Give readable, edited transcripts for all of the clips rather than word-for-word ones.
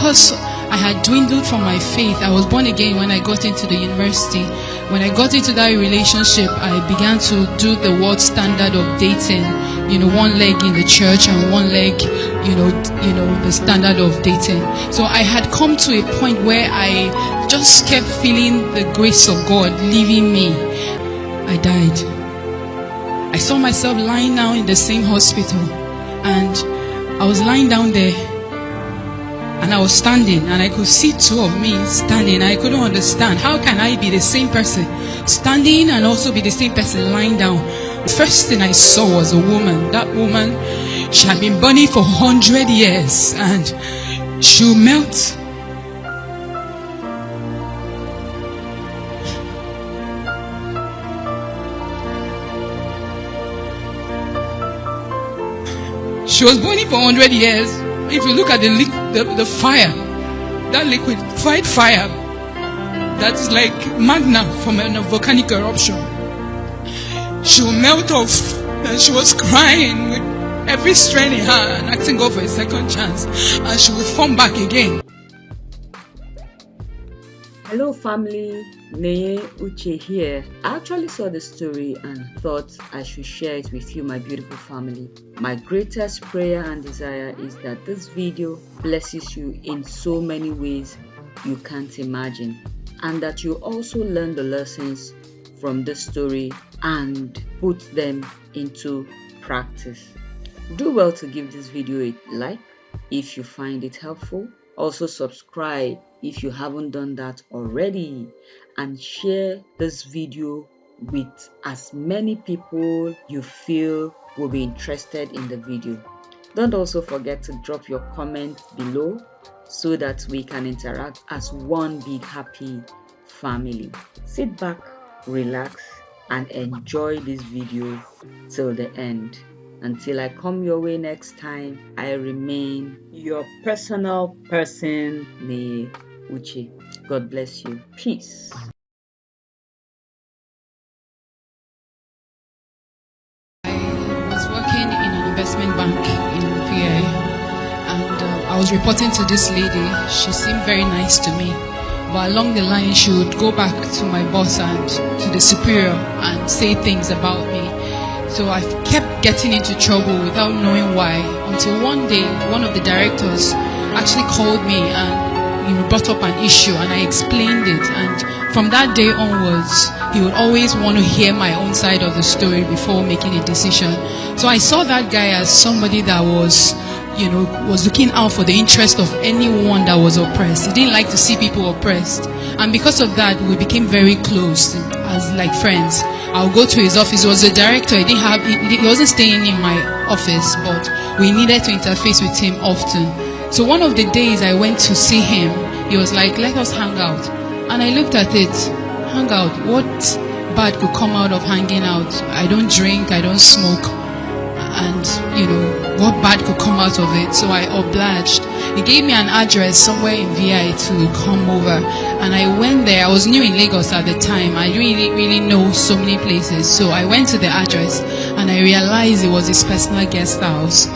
because I had dwindled from my faith, I was born again when I got into the university. When I got into that relationship, I began to do the world standard of dating. One leg in the church and one leg, the standard of dating. So I had come to a point where I just kept feeling the grace of God leaving me. I died. I saw myself lying down in the same hospital, and I was lying down there, and I was standing, and I could see two of me standing. I couldn't understand, how can I be the same person standing and also be the same person lying down? The first thing I saw was a woman. That woman, she had been burning for 100 years, and she will melt. She was burning for 100 years. If you look at the fire, that liquefied fire, that's like magna from a volcanic eruption. She will melt off, and she was crying with every strength in her and asking God for a second chance, and she will form back again. Hello family, Neye Uche here. I actually saw the story and thought I should share it with you, my beautiful family. My greatest prayer and desire is that this video blesses you in so many ways you can't imagine, and that you also learn the lessons from this story and put them into practice. Do well to give this video a like if you find it helpful. Also subscribe if you haven't done that already, and share this video with as many people you feel will be interested in the video. Don't also forget to drop your comment below so that we can interact as one big happy family. Sit back, relax, and enjoy this video till the end. Until I come your way next time, I remain your personal person, Neye Uche. God bless you. Peace. I was working in an investment bank in PA, and I was reporting to this lady. She seemed very nice to me, but along the line she would go back to my boss and to the superior and say things about me. So I kept getting into trouble without knowing why, until one day one of the directors actually called me and brought up an issue, and I explained it, and from that day onwards he would always want to hear my own side of the story before making a decision. So I saw that guy as somebody that was looking out for the interest of anyone that was oppressed. He didn't like to see people oppressed, and because of that we became very close as like friends. I'll go to his office. He was a director. He wasn't staying in my office, but we needed to interface with him often. So one of the days I went to see him, he was like, let us hang out. And I looked at it. Hang out? What bad could come out of hanging out? I don't drink, I don't smoke, and what bad could come out of it? So I obliged. He gave me an address somewhere in VI to come over, and I went there. I was new in Lagos at the time. I didn't really know so many places, so I went to the address and I realized it was his personal guest house.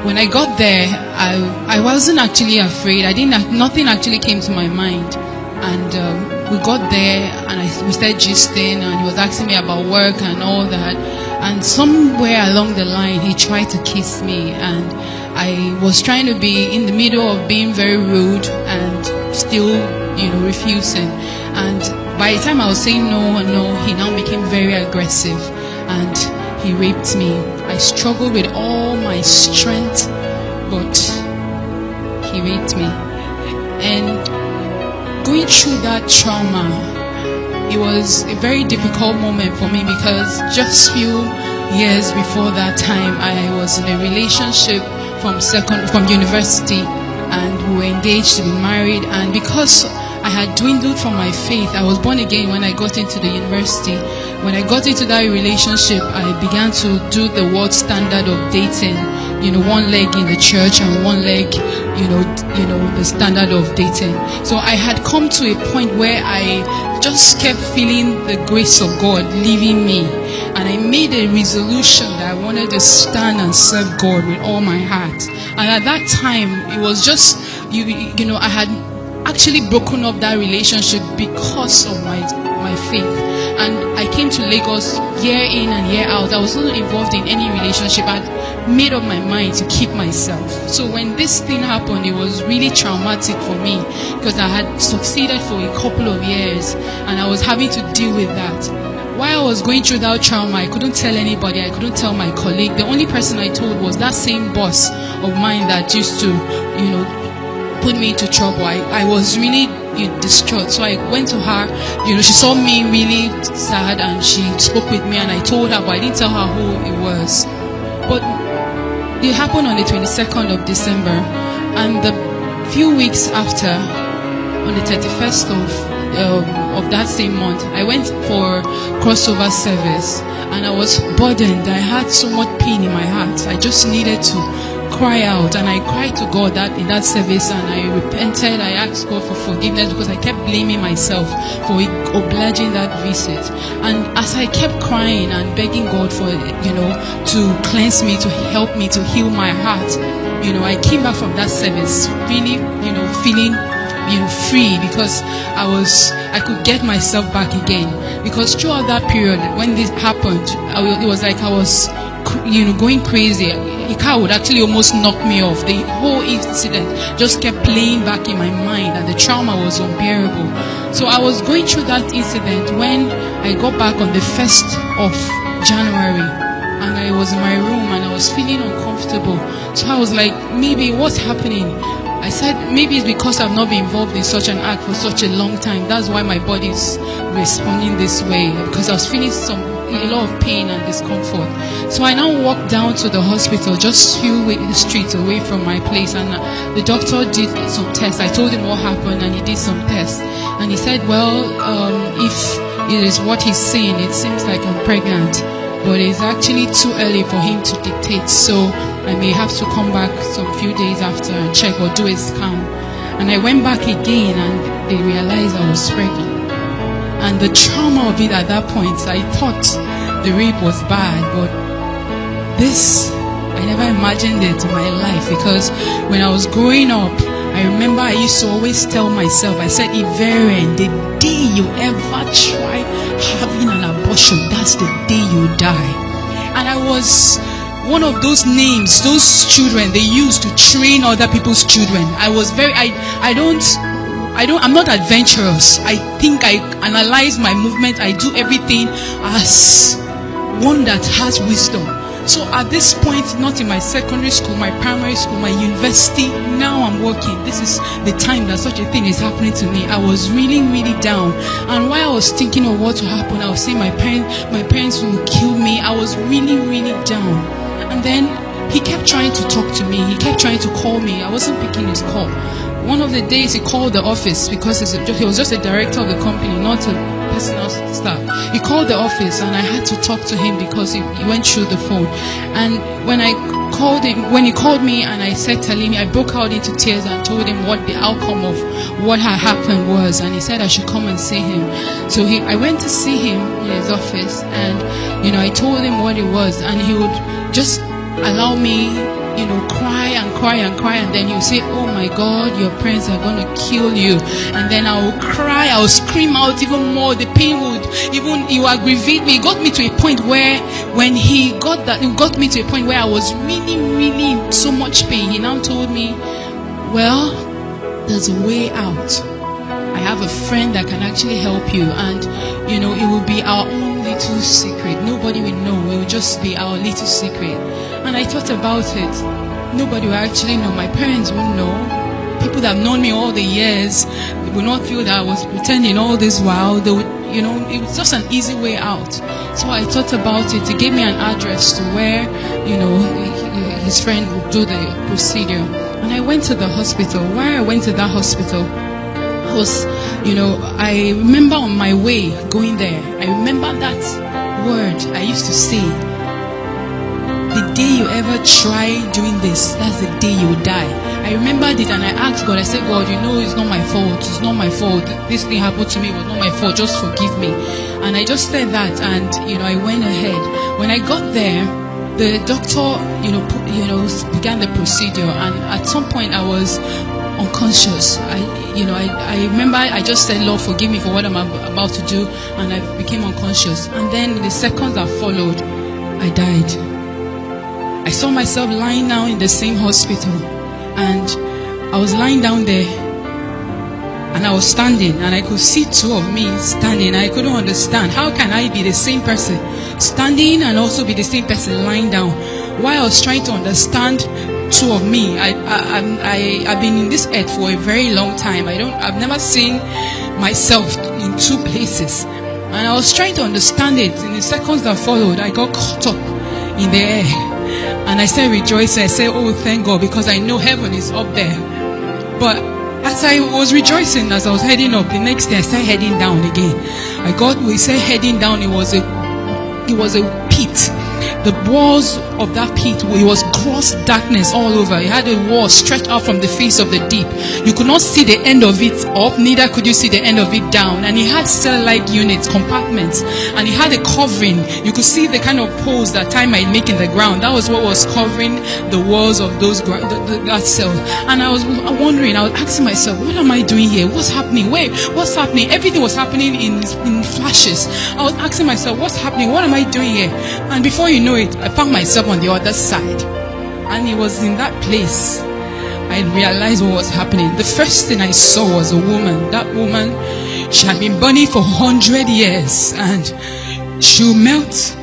When I got there, I wasn't actually afraid. Nothing actually came to my mind, and we got there and we started gisting, and he was asking me about work and all that. And somewhere along the line he tried to kiss me, and I was trying to be in the middle of being very rude and still refusing. And by the time I was saying no, he now became very aggressive and he raped me. I struggled with all my strength, but he raped me. And going through that trauma, it was a very difficult moment for me, because just few years before that time I was in a relationship from university, and we were engaged to be married. And because I had dwindled from my faith, I was born again when I got into the university. When I got into that relationship, I began to do the world standard of dating. One leg in the church and one leg, the standard of dating. So I had come to a point where I just kept feeling the grace of God leaving me, and I made a resolution that I wanted to stand and serve God with all my heart. And at that time, it was just I had actually broken up that relationship because of my faith. And I came to Lagos year in and year out. I was not involved in any relationship. I'd made up my mind to keep myself. So when this thing happened, it was really traumatic for me, because I had succeeded for a couple of years and I was having to deal with that. While I was going through that trauma, I couldn't tell anybody. I couldn't tell my colleague. The only person I told was that same boss of mine that used to, put me into trouble. I was really distraught. So I went to her. She saw me really sad and she spoke with me, and I told her, but I didn't tell her who it was. But it happened on the 22nd of December, and the few weeks after, on the 31st of that same month, I went for crossover service, and I was burdened. I had so much pain in my heart. I just needed to cry out, and I cried to God in that service, and I repented. I asked God for forgiveness because I kept blaming myself for obliging that visit. And as I kept crying and begging God for to cleanse me, to help me, to heal my heart, I came back from that service really feeling free, because I could get myself back again. Because throughout that period when this happened, it was like I was going crazy. A car would actually almost knock me off. The whole incident just kept playing back in my mind, and the trauma was unbearable. So I was going through that incident when I got back on the 1st of January, and I was in my room and I was feeling uncomfortable. So I was like, maybe what's happening? I said, maybe it's because I've not been involved in such an act for such a long time. That's why my body is responding this way, because I was feeling a lot of pain and discomfort. So I now walked down to the hospital, just few streets away from my place, and the doctor did some tests. I told him what happened, and he did some tests, and he said, well, if it is what he's saying, it seems like I'm pregnant, but it's actually too early for him to dictate, so I may have to come back some few days after and check or do a scan. And I went back again, and they realized I was pregnant. And the trauma of it at that point, I thought the rape was bad, but this, I never imagined it in my life, because when I was growing up, I remember I used to always tell myself, I said, Iveren, the day you ever try having an abortion, that's the day you die. And I was one of those names, those children they used to train other people's children. I was I'm not adventurous. I think I analyze my movement. I do everything as one that has wisdom. So at this point, not in my secondary school, my primary school, my university, now I'm working. This is the time that such a thing is happening to me. I was really, really down. And while I was thinking of what will happen, I was saying my parents will kill me. I was really, really down. And then he kept trying to talk to me. He kept trying to call me. I wasn't picking his call. One of the days he called the office, because he was just a director of the company, not a personal staff. He called the office, and I had to talk to him because he went through the phone. And when he called me and I said telling me, I broke out into tears and told him what the outcome of what had happened was, and he said I should come and see him. So I went to see him in his office, and I told him what it was, and he would just allow me cry, and then he'll say, oh my God, your parents are going to kill you. And then I will cry, I will scream out even more. The pain would aggravate me. It got me to a point where when it got me to a point where I was really, really in so much pain. He now told me, well, there's a way out. I have a friend that can actually help you, and it will be our own little secret. Nobody will know. It will just be our little secret. And I thought about it. Nobody will actually know. My parents won't know. People that have known me all the years will not feel that I was pretending all this while. They would, it was just an easy way out. So I thought about it. He gave me an address to where, his friend would do the procedure. And I went to the hospital. Why I went to that hospital was, I remember on my way going there, I remember that word I used to say. The day you ever try doing this, that's the day you will die. I remembered it, and I asked God, I said, God, it's not my fault. It's not my fault. This thing happened to me. It was not my fault. Just forgive me. And I just said that, and, I went ahead. When I got there, the doctor, began the procedure, and at some point I was unconscious. I remember I just said, Lord, forgive me for what I'm about to do, and I became unconscious. And then in the seconds that followed, I died. I saw myself lying down in the same hospital, and I was lying down there, and I was standing, and I could see two of me standing. I couldn't understand, how can I be the same person standing and also be the same person lying down? While I was trying to understand two of me, I've been in this earth for a very long time. I've never seen myself in two places, and I was trying to understand it. In the seconds that followed, I got caught up in the air, and I started rejoicing. I said, oh, thank God, because I know heaven is up there. But as I was rejoicing, as I was heading up, the next day I started heading down again. We said heading down, it was a pit. The walls of that pit, it was gross darkness all over. It had a wall stretched out from the face of the deep. You could not see the end of it up, neither could you see the end of it down. And it had cell-like units, compartments, and it had a covering. You could see the kind of poles that time might make in the ground. That was what was covering the walls of those that cell. And I was wondering, I was asking myself, what am I doing here? What's happening? Wait, what's happening? Everything was happening in flashes. I was asking myself, what's happening? What am I doing here? And before you know it, I found myself on the other side. And it was in that place I realized what was happening. The first thing I saw was a woman. That woman, she had been burning for 100 years, and she'll melt.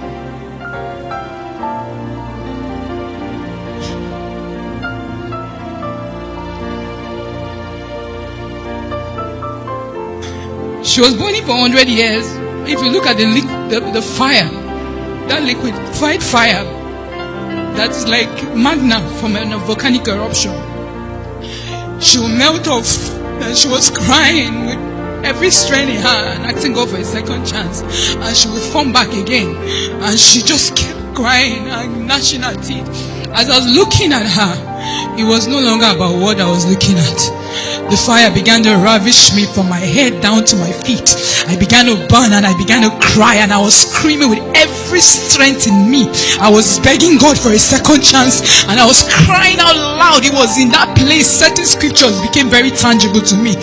She was burning for 100 years. If you look at the fire, that liquid fire, that's like magna from a volcanic eruption. She will melt off, and she was crying with every strength in her and asking God for a second chance, and she would form back again, and she just kept crying and gnashing her teeth. As I was looking at her, it was no longer about what I was looking at. The fire began to ravish me from my head down to my feet. I began to burn, and I began to cry, and I was screaming with every strength in me. I was begging God for a second chance, and I was crying out loud. It was in that place certain scriptures became very tangible to me.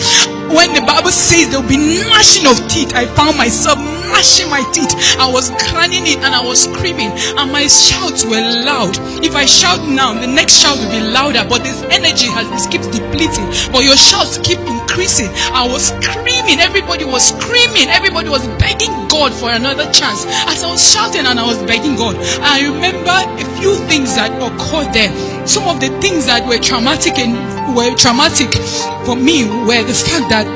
When the Bible says there will be gnashing of teeth, I found myself gnashing my teeth. I was crying it, and I was screaming, and my shouts were loud. If I shout now, the next shout will be louder, but this energy keeps depleting, but your shouts keep increasing. I was screaming, everybody was screaming, everybody was begging God for another chance. As I was shouting and I was begging God, I remember a few things that occurred there. Some of the things that were traumatic for me were the fact that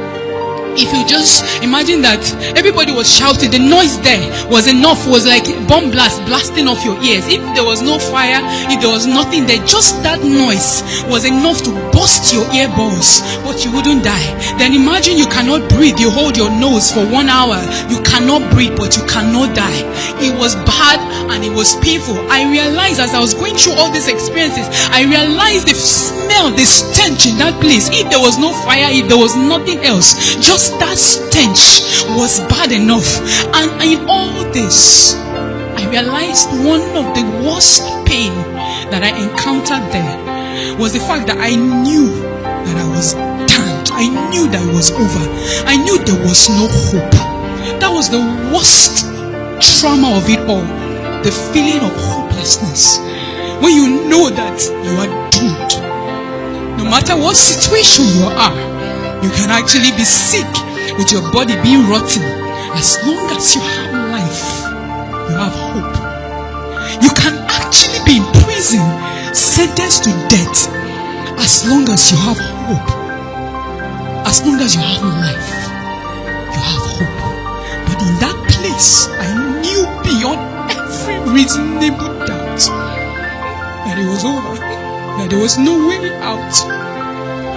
if you just imagine that everybody was shouting, the noise there was enough, was like bomb blast blasting off your ears. If there was no fire, if there was nothing there, just that noise was enough to burst your earballs, but you wouldn't die. Then imagine you cannot breathe, you hold your nose for 1 hour, you cannot breathe, but you cannot die. It was bad and it was painful. I realized as I was going through all these experiences, I realized the smell, the stench in that place. If there was no fire, if there was nothing else, just that stench was bad enough. And in all this, I realized one of the worst pain that I encountered there was the fact that I knew that I was damned. I knew that it was over. I knew there was no hope. That was the worst trauma of it all. The feeling of hopelessness. When you know that you are doomed. No matter what situation you are, you can actually be sick with your body being rotten. As long as you have life, you have hope. You can actually be in prison, sentenced to death. As long as you have hope. As long as you have life, you have hope. But in that place, I knew beyond every reasonable doubt that it was over, that there was no way out.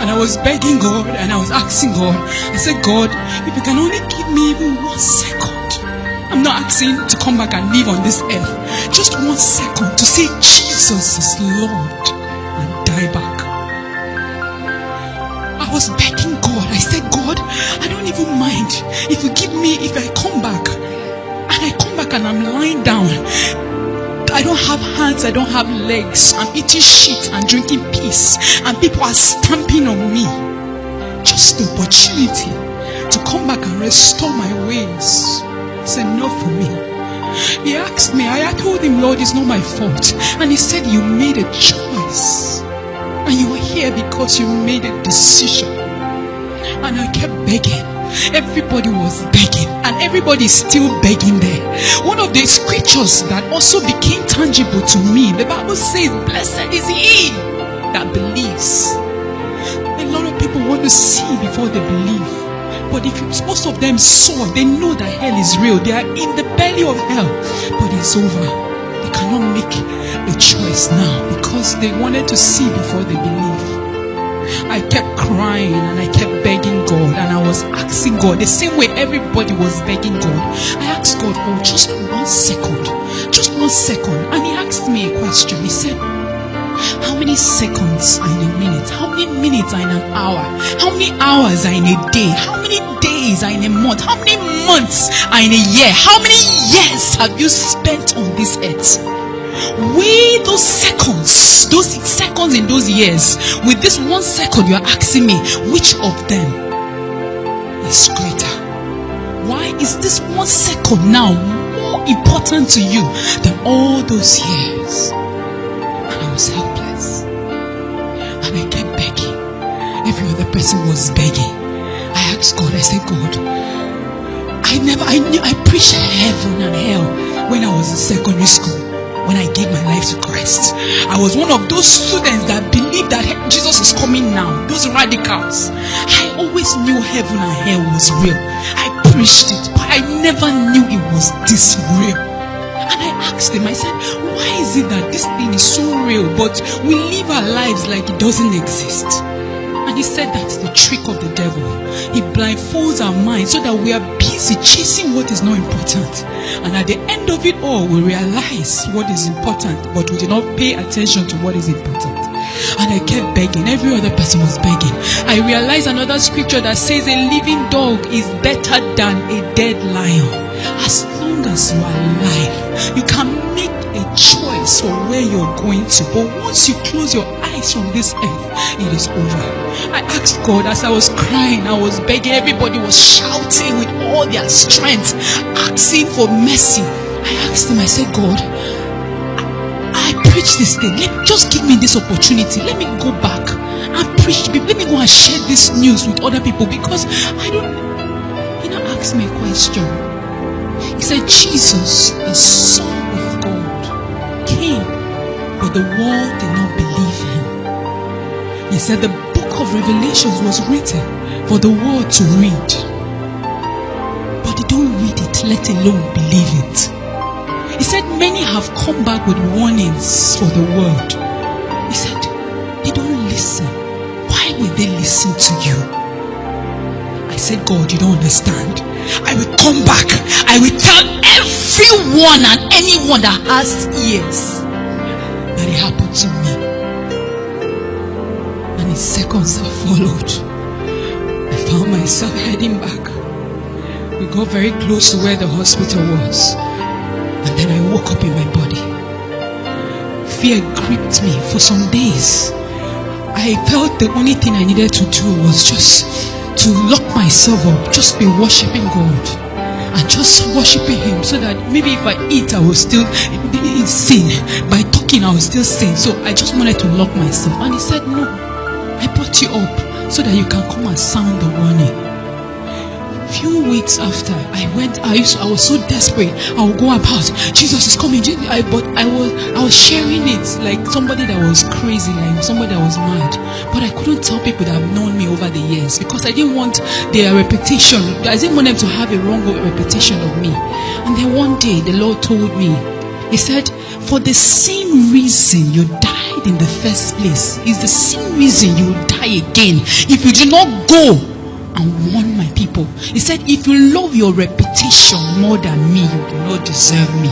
And I was begging God, and I was asking God. I said, God, if you can only give me even 1 second. I'm not asking to come back and live on this earth. Just 1 second to say Jesus is Lord and die back. I was begging God. I said, God, I don't even mind if you give me, if I come back, and I'm lying down. I don't have hands, I don't have legs. I'm eating shit and drinking piss, and people are stamping on me. Just the opportunity to come back and restore my ways. It's enough for me. He asked me, I told him, Lord, it's not my fault. And he said, you made a choice. And you were here because you made a decision. And I kept begging. Everybody was begging. And everybody is still begging there. One of the scriptures that also became tangible to me, the Bible says, blessed is he that believes. A lot of people want to see before they believe. But if most of them saw, they know that hell is real. They are in the belly of hell. But it's over. They cannot make a choice now because they wanted to see before they believe. I kept crying and I kept begging God, and I was asking God the same way everybody was begging God. I asked God, oh, just 1 second. Just 1 second. And he asked me a question. He said, how many seconds are in a minute? How many minutes are in an hour? How many hours are in a day? How many days are in a month? How many months are in a year? How many years have you spent on this earth? Weigh those seconds in those years. With this 1 second, you are asking me, which of them is greater? Why is this 1 second now more important to you than all those years? I was helpless, and I kept begging. Every other person was begging. I asked God, I said, God, I preached heaven and hell when I was in secondary school, when I gave my life to Christ. I was one of those students that believed that Jesus is coming now, those radicals. I always knew heaven and hell was real. I preached it, but I never knew it was this real. And I asked him, I said, why is it that this thing is so real, but we live our lives like it doesn't exist? And he said that's the trick of the devil. He blindfolds our minds so that we are busy chasing what is not important. And at the end of it all, we realize what is important, but we do not pay attention to what is important. And I kept begging. Every other person was begging. I realized another scripture that says a living dog is better than a dead lion. As long as you are alive, you can make a choice for where you're going to. But once you close your eyes from this earth, it is over. I asked God as I was crying, I was begging. Everybody was shouting with all their strength, asking for mercy. I asked him, I said, God, I preach this thing. Just give me this opportunity. Let me go back and preach. Let me go and share this news with other people, because I don't. He now asked me a question. He said, Jesus, the Son of God, came, but the world did not believe him. He said the book of Revelations was written for the world to read, but they don't read it, let alone believe it. He said many have come back with warnings for the world. He said they don't listen. Why will they listen to you? I said, God, you don't understand. I will come back. I will tell everyone and anyone that has ears that it happened to me. And in seconds that followed, I found myself heading back. We got very close to where the hospital was, and then I woke up in my body. Fear gripped me for some days. I felt the only thing I needed to do was just to lock myself up, just be worshiping God and just worshiping him, so that maybe if I eat I will still sin, by talking I will still sin. So I just wanted to lock myself. And he said, no, I brought you up so that you can come and sound the warning. Few weeks after I was so desperate. I would go about, Jesus is coming. But I was sharing it like somebody that was crazy, like somebody that was mad. But I couldn't tell people that have known me over the years, because I didn't want their reputation. I didn't want them to have a wrong reputation of me. And then one day the Lord told me, he said, for the same reason you died in the first place is the same reason you will die again if you do not go and warn my people. He said, if you love your reputation more than me, you do not deserve me.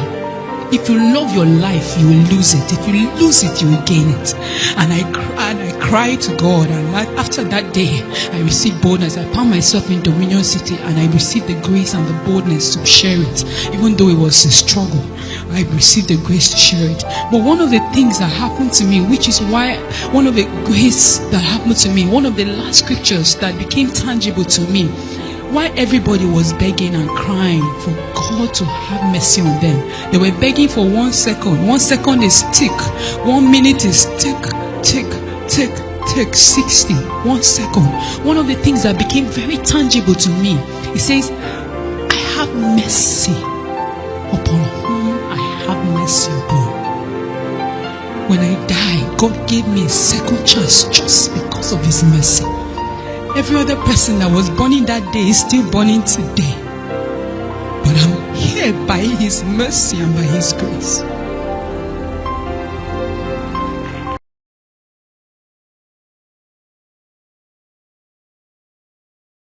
If you love your life, you will lose it. If you lose it, you will gain it. And I cried to God, and after that day, I received boldness. I found myself in Dominion City, and I received the grace and the boldness to share it. Even though it was a struggle, I received the grace to share it. But one of the things that happened to me, which is why one of the grace that happened to me, one of the last scriptures that became tangible to me, why everybody was begging and crying for God to have mercy on them. They were begging for 1 second. 1 second is tick. 1 minute is tick, tick, tick, tick, 60. 1 second. One of the things that became very tangible to me, it says, I have mercy upon whom I have mercy upon. When I died, God gave me a second chance just because of His mercy. Every other person that was burning that day is still burning today. But I'm here by His mercy and by His grace.